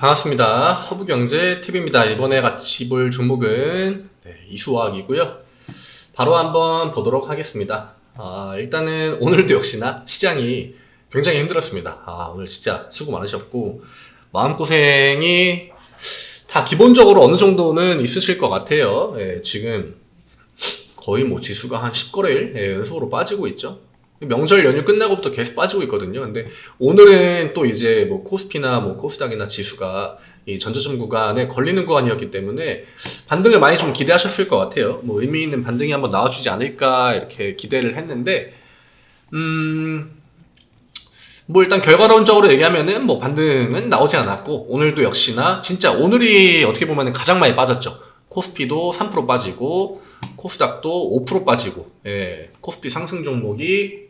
반갑습니다. 허브경제TV입니다. 이번에 같이 볼 종목은 이수화학이고요. 바로 한번 보도록 하겠습니다. 일단은 오늘도 역시나 시장이 굉장히 힘들었습니다. 오늘 진짜 수고 많으셨고 마음고생이 다 기본적으로 어느 정도는 있으실 것 같아요. 지금 거의 뭐 지수가 한 10거래일 연속으로 빠지고 있죠. 명절 연휴 끝나고부터 계속 빠지고 있거든요. 근데 오늘은 또 이제 뭐 코스피나 뭐 코스닥이나 지수가 이 전저점 구간에 걸리는 구간이었기 때문에 반등을 많이 좀 기대하셨을 것 같아요. 뭐 의미 있는 반등이 한번 나와주지 않을까 이렇게 기대를 했는데, 뭐 일단 결과론적으로 얘기하면은 뭐 반등은 나오지 않았고, 오늘도 역시나 진짜 오늘이 어떻게 보면은 가장 많이 빠졌죠. 코스피도 3% 빠지고 코스닥도 5% 빠지고, 코스피 상승 종목이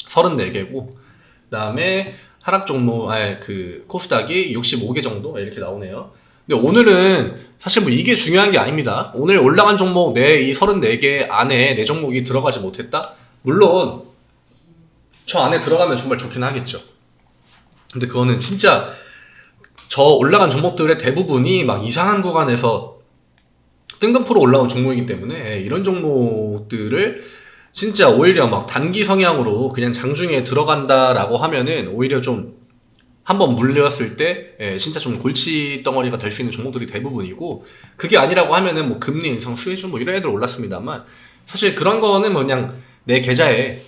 34개고 그 다음에 하락 종목, 코스닥이 65개 정도 이렇게 나오네요. 근데 오늘은 사실 뭐 이게 중요한 게 아닙니다. 오늘 올라간 종목 이 34개 안에 내 종목이 들어가지 못했다? 물론 저 안에 들어가면 정말 좋긴 하겠죠. 근데 그거는 진짜 저 올라간 종목들의 대부분이 막 이상한 구간에서 뜬금포로 올라온 종목이기 때문에 이런 종목들을 진짜 오히려 막 단기 성향으로 그냥 장중에 들어간다라고 하면은 오히려 좀 한번 물렸을 때 진짜 좀 골치 덩어리가 될 수 있는 종목들이 대부분이고, 그게 아니라고 하면은 뭐 금리 인상, 수혜주 뭐 이런 애들 올랐습니다만 사실 그런 거는 뭐 그냥 내 계좌에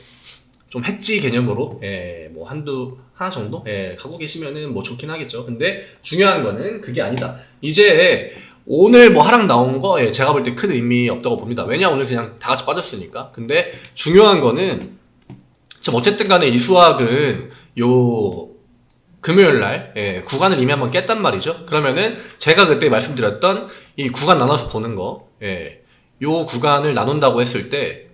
좀 해지 개념으로 뭐 하나 정도 갖고 계시면은 뭐 좋긴 하겠죠. 근데 중요한 거는 그게 아니다. 이제 오늘 뭐 하락 나온 거 제가 볼 때 큰 의미 없다고 봅니다. 왜냐, 오늘 그냥 다 같이 빠졌으니까. 근데 중요한 거는 지금 어쨌든 간에 이수학은 요 금요일날 구간을 이미 한번 깼단 말이죠. 그러면은 제가 그때 말씀드렸던 이 구간 나눠서 보는 거, 요 구간을 나눈다고 했을 때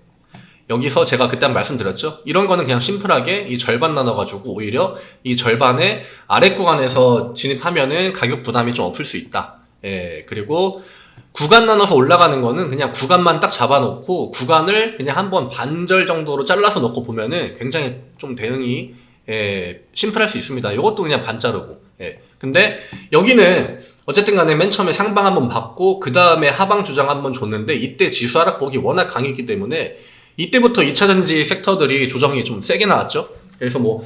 여기서 제가 그때 말씀드렸죠. 이런 거는 그냥 심플하게 이 절반 나눠가지고 오히려 이 절반의 아래 구간에서 진입하면은 가격 부담이 좀 없을 수 있다. 그리고 구간 나눠서 올라가는 거는 그냥 구간만 딱 잡아놓고 구간을 그냥 한번 반절 정도로 잘라서 넣고 보면은 굉장히 좀 대응이 심플할 수 있습니다. 이것도 그냥 반 자르고. 근데 여기는 어쨌든 간에 맨 처음에 상방 한번 받고 그 다음에 하방 주장 한번 줬는데 이때 지수 하락폭이 워낙 강했기 때문에 이때부터 2차전지 섹터들이 조정이 좀 세게 나왔죠. 그래서 뭐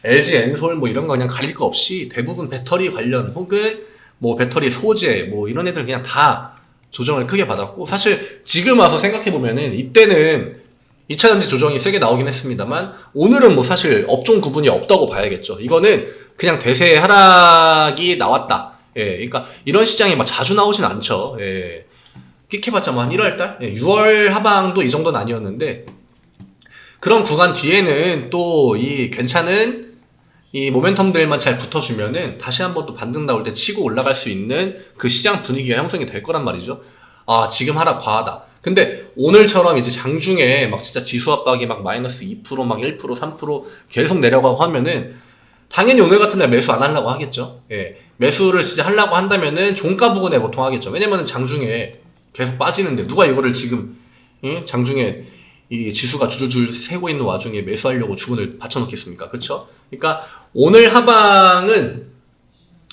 LG, 엔솔 뭐 이런 거 그냥 가릴 거 없이 대부분 배터리 관련 혹은 뭐 배터리 소재 뭐 이런 애들 그냥 다 조정을 크게 받았고, 사실 지금 와서 생각해보면은 이때는 2차전지 조정이 세게 나오긴 했습니다만 오늘은 뭐 사실 업종 구분이 없다고 봐야겠죠. 이거는 그냥 대세 하락이 나왔다. 그러니까 이런 시장이 막 자주 나오진 않죠. 끽해봤자 뭐 한 1월달? 6월 하방도 이 정도는 아니었는데, 그런 구간 뒤에는 또 이 괜찮은 이 모멘텀들만 잘 붙어주면은 다시 한번 또 반등 나올 때 치고 올라갈 수 있는 그 시장 분위기가 형성이 될 거란 말이죠. 지금 하락 과하다. 근데 오늘처럼 이제 장중에 막 진짜 지수 압박이 막 마이너스 2%, 막 1%, 3% 계속 내려가고 하면은 당연히 오늘 같은 날 매수 안 하려고 하겠죠. 매수를 진짜 하려고 한다면은 종가 부근에 보통 하겠죠. 왜냐면은 장중에 계속 빠지는데 누가 이거를 지금 장중에 이 지수가 줄줄 세고 있는 와중에 매수하려고 주문을 받쳐놓겠습니까? 그쵸? 그러니까 오늘 하방은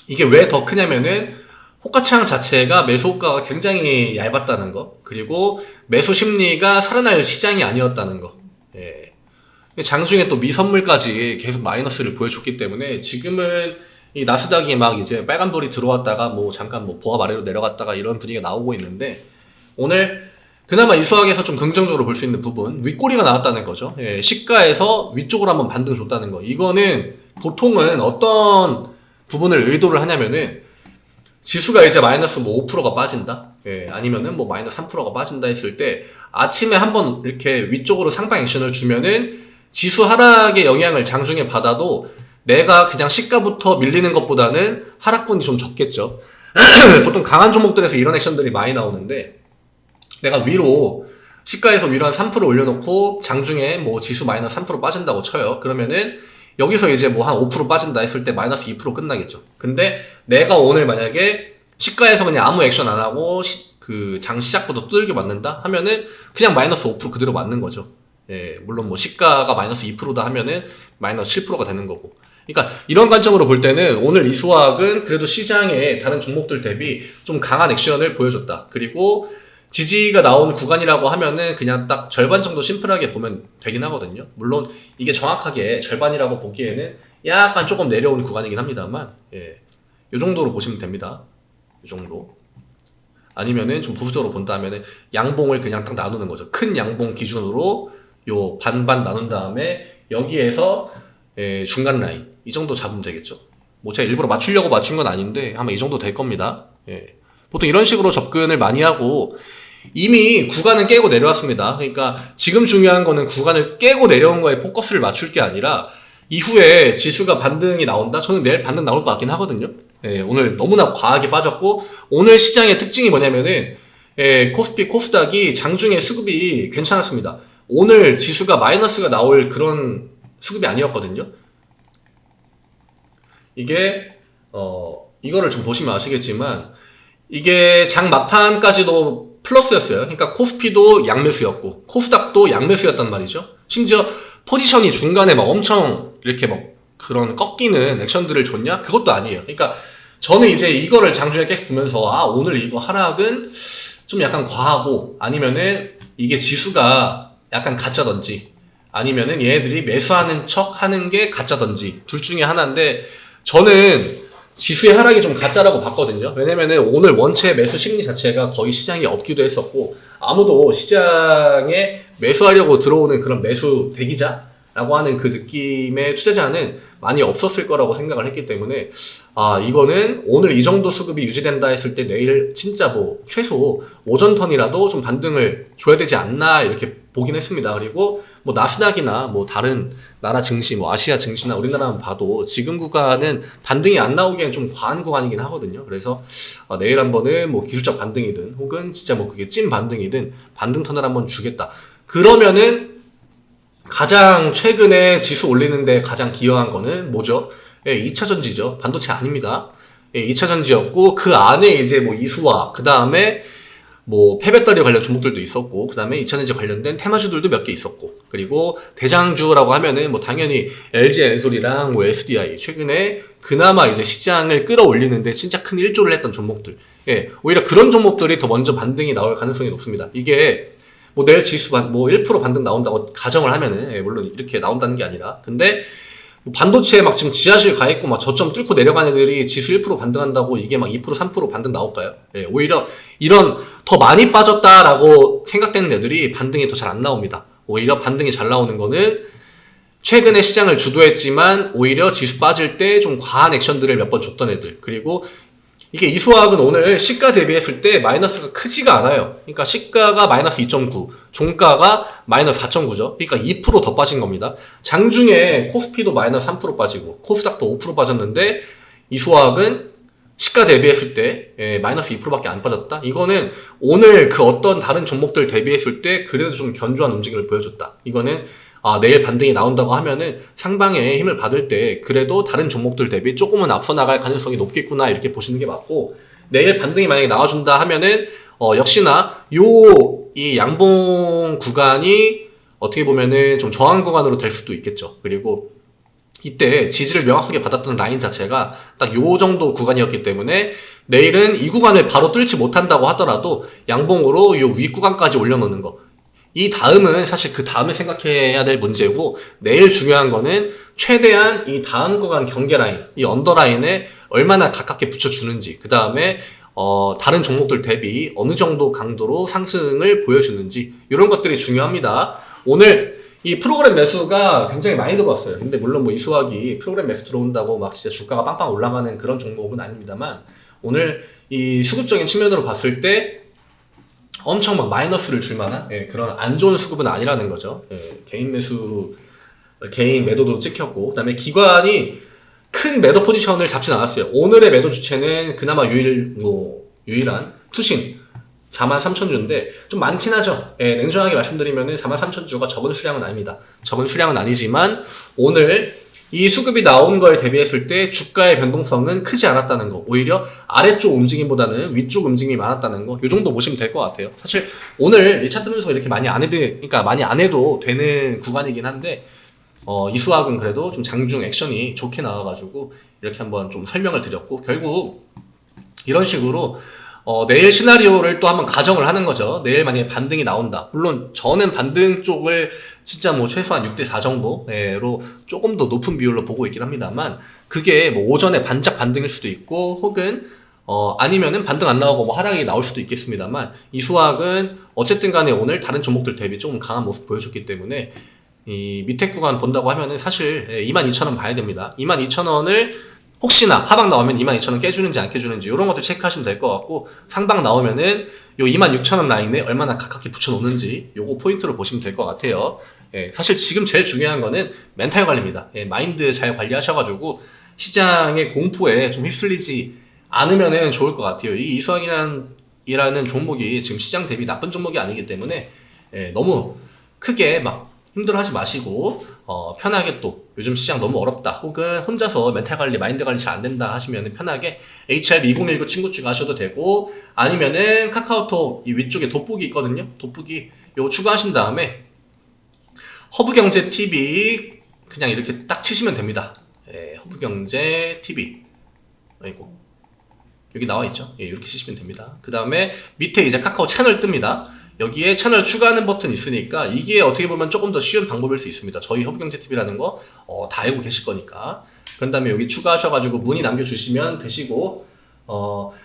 이게 왜 더 크냐면은 호가창 자체가 매수 호가가 굉장히 얇았다는 거, 그리고 매수 심리가 살아날 시장이 아니었다는 거. 장중에 또 미선물까지 계속 마이너스를 보여줬기 때문에 지금은 이 나스닥이 막 이제 빨간불이 들어왔다가 뭐 잠깐 뭐 보합 아래로 내려갔다가 이런 분위기가 나오고 있는데, 오늘 그나마 이수학에서 좀 긍정적으로 볼 수 있는 부분, 윗꼬리가 나왔다는 거죠. 시가에서 위쪽으로 한번 반등 줬다는 거. 이거는 보통은 어떤 부분을 의도를 하냐면은 지수가 이제 마이너스 뭐 5%가 빠진다, 아니면은 뭐 마이너스 3%가 빠진다 했을 때 아침에 한번 이렇게 위쪽으로 상방 액션을 주면은 지수 하락의 영향을 장중에 받아도 내가 그냥 시가부터 밀리는 것보다는 하락분이 좀 적겠죠. 보통 강한 종목들에서 이런 액션들이 많이 나오는데, 내가 위로 시가에서 위로 한 3% 올려놓고 장중에 뭐 지수 마이너스 3% 빠진다고 쳐요. 그러면은 여기서 이제 뭐 한 5% 빠진다 했을 때 마이너스 2% 끝나겠죠. 근데 내가 오늘 만약에 시가에서 그냥 아무 액션 안 하고 그 장 시작부터 두들겨 맞는다 하면은 그냥 마이너스 5% 그대로 맞는 거죠. 물론 뭐 시가가 마이너스 2%다 하면은 마이너스 7%가 되는 거고. 그러니까 이런 관점으로 볼 때는 오늘 이 수학은 그래도 시장의 다른 종목들 대비 좀 강한 액션을 보여줬다. 그리고 지지가 나온 구간이라고 하면은 그냥 딱 절반 정도 심플하게 보면 되긴 하거든요. 물론 이게 정확하게 절반이라고 보기에는 약간 조금 내려온 구간이긴 합니다만, 예, 요 정도로 보시면 됩니다. 요 정도. 아니면은 좀 보수적으로 본다면은 양봉을 그냥 딱 나누는 거죠. 큰 양봉 기준으로 요 반반 나눈 다음에 여기에서 중간 라인 이 정도 잡으면 되겠죠. 뭐 제가 일부러 맞추려고 맞춘 건 아닌데 아마 이 정도 될 겁니다. 예. 보통 이런 식으로 접근을 많이 하고 이미 구간은 깨고 내려왔습니다. 그러니까 지금 중요한 거는 구간을 깨고 내려온 거에 포커스를 맞출 게 아니라 이후에 지수가 반등이 나온다? 저는 내일 반등 나올 것 같긴 하거든요. 예, 오늘 너무나 과하게 빠졌고 오늘 시장의 특징이 뭐냐면은 코스피, 코스닥이 장중에 수급이 괜찮았습니다. 오늘 지수가 마이너스가 나올 그런 수급이 아니었거든요. 이게 이거를 좀 보시면 아시겠지만 이게 장 막판까지도 플러스였어요. 그러니까 코스피도 양매수였고 코스닥도 양매수였단 말이죠. 심지어 포지션이 중간에 막 엄청 이렇게 막 그런 꺾이는 액션들을 줬냐? 그것도 아니에요. 그러니까 저는 이제 이거를 장중에 계속 보면서 오늘 이거 하락은 좀 약간 과하고 아니면은 이게 지수가 약간 가짜던지 아니면은 얘네들이 매수하는 척 하는 게 가짜던지 둘 중에 하나인데 저는 지수의 하락이 좀 가짜라고 봤거든요. 왜냐면은 오늘 원체 매수 심리 자체가 거의 시장에 없기도 했었고 아무도 시장에 매수하려고 들어오는 그런 매수 대기자라고 하는 그 느낌의 투자자는 많이 없었을 거라고 생각을 했기 때문에 이거는 오늘 이 정도 수급이 유지된다 했을 때 내일 진짜 뭐 최소 오전 턴이라도 좀 반등을 줘야 되지 않나 이렇게 보긴 했습니다. 그리고 뭐 나스닥이나 뭐 다른 나라 증시, 뭐 아시아 증시나 우리나라만 봐도 지금 구간은 반등이 안 나오기엔 좀 과한 구간이긴 하거든요. 그래서 내일 한번은 뭐 기술적 반등이든 혹은 진짜 뭐 그게 찐 반등이든 반등 턴을 한번 주겠다. 그러면은 가장 최근에 지수 올리는데 가장 기여한 거는 뭐죠? 2차전지죠. 반도체 아닙니다. 2차전지였고 그 안에 이제 뭐 이수와 그 다음에 뭐 폐배터리 관련 종목들도 있었고 그 다음에 2차전지 관련된 테마주들도 몇 개 있었고 그리고 대장주라고 하면은 뭐 당연히 LG 엔솔이랑 뭐 SDI 최근에 그나마 이제 시장을 끌어올리는데 진짜 큰 일조를 했던 종목들 오히려 그런 종목들이 더 먼저 반등이 나올 가능성이 높습니다. 이게 뭐 내일 지수 뭐 1% 반등 나온다고 가정을 하면은 물론 이렇게 나온다는 게 아니라 근데 반도체에 막 지금 지하실 가 있고 막 저점 뚫고 내려간 애들이 지수 1% 반등한다고 이게 막 2% 3% 반등 나올까요? 오히려 이런 더 많이 빠졌다라고 생각되는 애들이 반등이 더 잘 안 나옵니다. 오히려 반등이 잘 나오는 거는 최근에 시장을 주도했지만 오히려 지수 빠질 때 좀 과한 액션들을 몇 번 줬던 애들 그리고 이게 이 수학은 오늘 시가 대비했을 때 마이너스가 크지가 않아요. 그러니까 시가가 마이너스 2.9, 종가가 마이너스 4.9죠. 그러니까 2% 더 빠진 겁니다. 장중에 코스피도 마이너스 3% 빠지고 코스닥도 5% 빠졌는데 이 수학은 시가 대비했을 때 마이너스 2%밖에 안 빠졌다. 이거는 오늘 그 어떤 다른 종목들 대비했을 때 그래도 좀 견조한 움직임을 보여줬다. 이거는 내일 반등이 나온다고 하면은 상방에 힘을 받을 때 그래도 다른 종목들 대비 조금은 앞서 나갈 가능성이 높겠구나 이렇게 보시는 게 맞고 내일 반등이 만약에 나와준다 하면은 역시나 이 양봉 구간이 어떻게 보면은 좀 저항 구간으로 될 수도 있겠죠. 그리고 이때 지지를 명확하게 받았던 라인 자체가 딱 요 정도 구간이었기 때문에 내일은 이 구간을 바로 뚫지 못한다고 하더라도 양봉으로 요 위 구간까지 올려놓는 거 이 다음은 사실 그 다음에 생각해야 될 문제고 내일 중요한 거는 최대한 이 다음 구간 경계 라인, 이 언더라인에 얼마나 가깝게 붙여주는지 그 다음에 다른 종목들 대비 어느 정도 강도로 상승을 보여주는지 이런 것들이 중요합니다. 오늘 이 프로그램 매수가 굉장히 많이 들어왔어요. 근데 물론 뭐 이 수학이 프로그램 매수 들어온다고 막 진짜 주가가 빵빵 올라가는 그런 종목은 아닙니다만 오늘 이 수급적인 측면으로 봤을 때 엄청 막 마이너스를 줄 만한 그런 안 좋은 수급은 아니라는 거죠. 개인 매도도 찍혔고 그다음에 기관이 큰 매도 포지션을 잡진 않았어요. 오늘의 매도 주체는 그나마 유일한 투신 43,000주인데 좀 많긴 하죠. 냉정하게 말씀드리면은 43,000주가 적은 수량은 아닙니다. 적은 수량은 아니지만 오늘 이 수급이 나온 걸 대비했을 때 주가의 변동성은 크지 않았다는 거 오히려 아래쪽 움직임보다는 위쪽 움직임이 많았다는 거 이 정도 보시면 될 것 같아요. 사실 오늘 이 차트 분석 이렇게 많이 안 해도 되는 구간이긴 한데 이 수학은 그래도 좀 장중 액션이 좋게 나와가지고 이렇게 한번 좀 설명을 드렸고, 결국 이런 식으로 내일 시나리오를 또 한번 가정을 하는 거죠. 내일 만약에 반등이 나온다. 물론 저는 반등 쪽을 진짜 뭐 최소한 6대4 정도로 조금 더 높은 비율로 보고 있긴 합니다만, 그게 뭐 오전에 반짝 반등일 수도 있고, 혹은 아니면은 반등 안 나오고 뭐 하락이 나올 수도 있겠습니다만, 이 수학은 어쨌든 간에 오늘 다른 종목들 대비 조금 강한 모습 보여줬기 때문에 이 밑에 구간 본다고 하면은 사실 22,000원 봐야 됩니다. 22,000원을 혹시나 하방 나오면 22,000원 깨주는지 안 깨주는지 이런 것들 체크하시면 될 것 같고, 상방 나오면은 요 26,000원 라인에 얼마나 가깝게 붙여놓는지 요거 포인트로 보시면 될 것 같아요. 사실 지금 제일 중요한 거는 멘탈 관리입니다. 마인드 잘 관리하셔가지고 시장의 공포에 좀 휩쓸리지 않으면은 좋을 것 같아요. 이 이수학이라는 종목이 지금 시장 대비 나쁜 종목이 아니기 때문에 너무 크게 막 힘들어하지 마시고 편하게 또 요즘 시장 너무 어렵다, 혹은 혼자서 멘탈 관리, 마인드 관리 잘 안 된다 하시면 편하게 HRB 2019 친구 추가하셔도 되고, 아니면은 카카오톡 이 위쪽에 돋보기 있거든요. 돋보기 요거 추가하신 다음에 허브경제TV 그냥 이렇게 딱 치시면 됩니다. 허브경제TV 아이고 여기 나와 있죠. 이렇게 치시면 됩니다. 그 다음에 밑에 이제 카카오 채널 뜹니다. 여기에 채널 추가하는 버튼 있으니까 이게 어떻게 보면 조금 더 쉬운 방법일 수 있습니다. 저희 허브경제TV라는 거 다 알고 계실 거니까. 그런 다음에 여기 추가하셔가지고 문의 남겨주시면 되시고,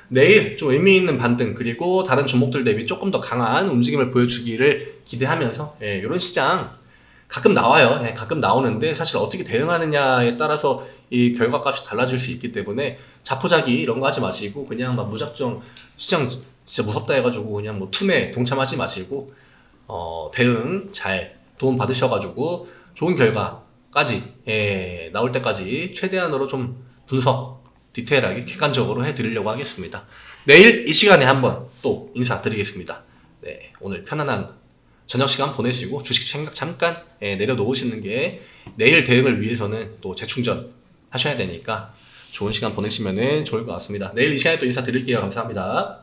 내일 좀 의미 있는 반등, 그리고 다른 종목들 대비 조금 더 강한 움직임을 보여주기를 기대하면서 이런 시장 가끔 나와요. 가끔 나오는데 사실 어떻게 대응하느냐에 따라서 이 결과값이 달라질 수 있기 때문에 자포자기 이런 거 하지 마시고, 그냥 막 무작정 시장 진짜 무섭다 해가지고 그냥 뭐 툼에 동참하지 마시고, 대응 잘 도움 받으셔가지고 좋은 결과까지 나올 때까지 최대한으로 좀 분석 디테일하게 객관적으로 해드리려고 하겠습니다. 내일 이 시간에 한번 또 인사드리겠습니다. 네, 오늘 편안한 저녁 시간 보내시고 주식 생각 잠깐 내려놓으시는 게 내일 대응을 위해서는 또 재충전 하셔야 되니까 좋은 시간 보내시면 좋을 것 같습니다. 내일 이 시간에 또 인사드릴게요. 감사합니다.